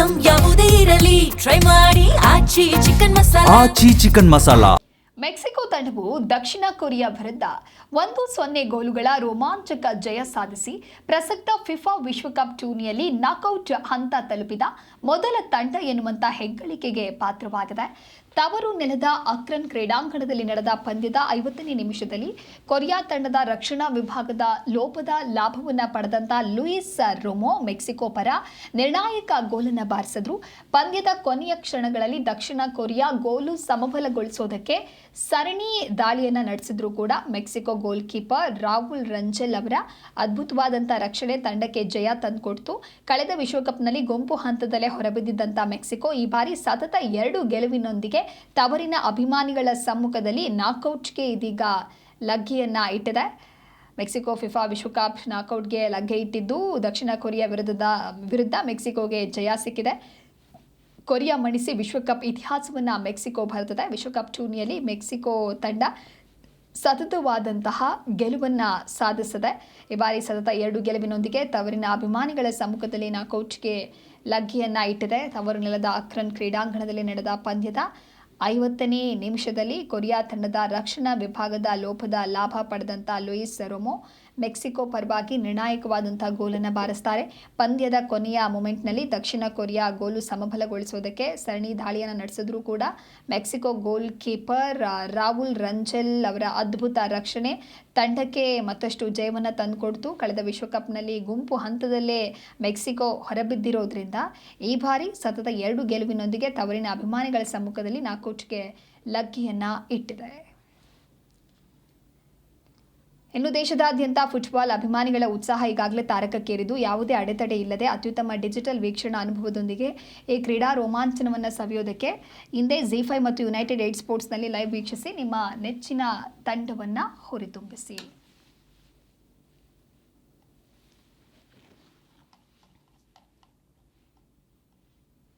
Item ಯಾವುದೇ ಇರಲಿ try ಮಾಡಿ ಆಚಿ ಚಿಕನ್ ಮಸಾಲಾ. ಮೆಕ್ಸಿಕೋ ತಂಡವು ದಕ್ಷಿಣ ಕೊರಿಯಾ ವಿರುದ್ಧ 1-0 ಗೋಲುಗಳ ರೋಮಾಂಚಕ ಜಯ ಸಾಧಿಸಿ ಪ್ರಸಕ್ತ ಫಿಫಾ ವಿಶ್ವಕಪ್ ಟೂರ್ನಿಯಲ್ಲಿ ನಾಕೌಟ್ ಹಂತ ತಲುಪಿದ ಮೊದಲ ತಂಡ ಎನ್ನುವಂತ ಹೆಗ್ಗಳಿಕೆಗೆ ಪಾತ್ರವಾಗಿದೆ. ತವರು ನೆಲದ ಅಕ್ರನ್ ಕ್ರೀಡಾಂಗಣದಲ್ಲಿ ನಡೆದ ಪಂದ್ಯದ 50ನೇ ನಿಮಿಷದಲ್ಲಿ ಕೊರಿಯಾ ತಂಡದ ರಕ್ಷಣಾ ವಿಭಾಗದ ಲೋಪದ ಲಾಭವನ್ನು ಪಡೆದಂತ ಲೂಯಿಸ್ ರೋಮೋ ಮೆಕ್ಸಿಕೋ ಪರ ನಿರ್ಣಾಯಕ ಗೋಲನ್ನು ಬಾರಿಸಿದ್ರು. ಪಂದ್ಯದ ಕೊನೆಯ ಕ್ಷಣಗಳಲ್ಲಿ ದಕ್ಷಿಣ ಕೊರಿಯಾ ಗೋಲು ಸಮಬಲಗೊಳಿಸೋದಕ್ಕೆ ಸರಣಿ ದಾಳಿಯನ್ನ ನಡೆಸಿದ್ರು ಕೂಡ ಮೆಕ್ಸಿಕೋ ಗೋಲ್ ಕೀಪರ್ ರಾಹುಲ್ ರಂಜೆಲ್ ಅವರ ಅದ್ಭುತವಾದಂಥ ರಕ್ಷಣೆ ತಂಡಕ್ಕೆ ಜಯ ತಂದುಕೊಡ್ತು. ಕಳೆದ ವಿಶ್ವಕಪ್ನಲ್ಲಿ ಗುಂಪು ಹಂತದಲ್ಲೇ ಹೊರಬಿದ್ದಿದ್ದಂಥ ಮೆಕ್ಸಿಕೋ ಈ ಬಾರಿ ಸತತ 2 ಗೆಲುವಿನೊಂದಿಗೆ ತವರಿನ ಅಭಿಮಾನಿಗಳ ಸಮ್ಮುಖದಲ್ಲಿ ನಾಕೌಟ್ಗೆ ಇದೀಗ ಲಗ್ಗೆಯನ್ನ ಇಟ್ಟಿದೆ. ಮೆಕ್ಸಿಕೋ ಫಿಫಾ ವಿಶ್ವಕಪ್ ನಾಕೌಟ್ಗೆ ಲಗ್ಗೆ ಇಟ್ಟಿದ್ದು ದಕ್ಷಿಣ ಕೊರಿಯಾ ವಿರುದ್ಧ ಮೆಕ್ಸಿಕೋಗೆ ಜಯ ಸಿಕ್ಕಿದೆ. ಕೊರಿಯಾ ಮಣಿಸಿ ವಿಶ್ವಕಪ್ ಇತಿಹಾಸವನ್ನು ಮೆಕ್ಸಿಕೋ ಬರೆದಿದೆ. ವಿಶ್ವಕಪ್ ಟೂರ್ನಿಯಲ್ಲಿ ಮೆಕ್ಸಿಕೋ ತಂಡ ಸತತವಾದಂತಹ ಗೆಲುವನ್ನು ಸಾಧಿಸಿದೆ. ಈ ಬಾರಿ ಸತತ 2 ಗೆಲುವಿನೊಂದಿಗೆ ತವರಿನ ಅಭಿಮಾನಿಗಳ ಸಮ್ಮುಖದಲ್ಲಿ ನಾಕೌಟ್ಗೆ ಲಗ್ಗೆಯನ್ನ ಇಟ್ಟಿದೆ. ತವರು ನೆಲದ ಅಕ್ರನ್ ಕ್ರೀಡಾಂಗಣದಲ್ಲಿ ನಡೆದ ಪಂದ್ಯದ 50ನೇ ನಿಮಿಷದಲ್ಲಿ ಕೊರಿಯಾ ತಂಡದ ರಕ್ಷಣಾ ವಿಭಾಗದ ಲೋಪದ ಲಾಭ ಪಡೆದಂಥ ಲೂಯಿಸ್ ರೋಮೋ ಮೆಕ್ಸಿಕೋ ಪರವಾಗಿ ನಿರ್ಣಾಯಕವಾದಂಥ ಗೋಲನ್ನು ಬಾರಿಸ್ತಾರೆ. ಪಂದ್ಯದ ಕೊನೆಯ ಮೊಮೆಂಟ್ನಲ್ಲಿ ದಕ್ಷಿಣ ಕೊರಿಯಾ ಗೋಲು ಸಮಬಲಗೊಳಿಸೋದಕ್ಕೆ ಸರಣಿ ದಾಳಿಯನ್ನು ನಡೆಸಿದ್ರೂ ಕೂಡ ಮೆಕ್ಸಿಕೋ ಗೋಲ್ ಕೀಪರ್ ರಾಹುಲ್ ರಂಜೆಲ್ ಅವರ ಅದ್ಭುತ ರಕ್ಷಣೆ ತಂಡಕ್ಕೆ ಮತ್ತಷ್ಟು ಜಯವನ್ನು ತಂದುಕೊಡ್ತು. ಕಳೆದ ವಿಶ್ವಕಪ್ನಲ್ಲಿ ಗುಂಪು ಹಂತದಲ್ಲೇ ಮೆಕ್ಸಿಕೋ ಹೊರಬಿದ್ದಿರೋದ್ರಿಂದ ಈ ಬಾರಿ ಸತತ 2 ಗೆಲುವಿನೊಂದಿಗೆ ತವರಿನ ಅಭಿಮಾನಿಗಳ ಸಮ್ಮುಖದಲ್ಲಿ ನಾಕೌಟ್ಗೆ ಲಗ್ಗೆಯನ್ನ ಇಟ್ಟಿದೆ. ಇನ್ನು ದೇಶದಾದ್ಯಂತ ಫುಟ್ಬಾಲ್ ಅಭಿಮಾನಿಗಳ ಉತ್ಸಾಹ ಈಗಾಗಲೇ ತಾರಕಕ್ಕೇರಿದ್ದು ಯಾವುದೇ ಅಡೆತಡೆ ಇಲ್ಲದೆ ಅತ್ಯುತ್ತಮ ಡಿಜಿಟಲ್ ವೀಕ್ಷಣಾ ಅನುಭವದೊಂದಿಗೆ ಈ ಕ್ರೀಡಾ ರೋಮಾಂಚನವನ್ನು ಸವಿಯೋದಕ್ಕೆ ಹಿಂದೆ ZEE5 ಮತ್ತು ಯುನೈಟೆಡ್ 8 ಸ್ಪೋರ್ಟ್ಸ್ನಲ್ಲಿ ಲೈವ್ ವೀಕ್ಷಿಸಿ ನಿಮ್ಮ ನೆಚ್ಚಿನ ತಂಡವನ್ನು ಹುರಿತುಂಬಿಸಿ.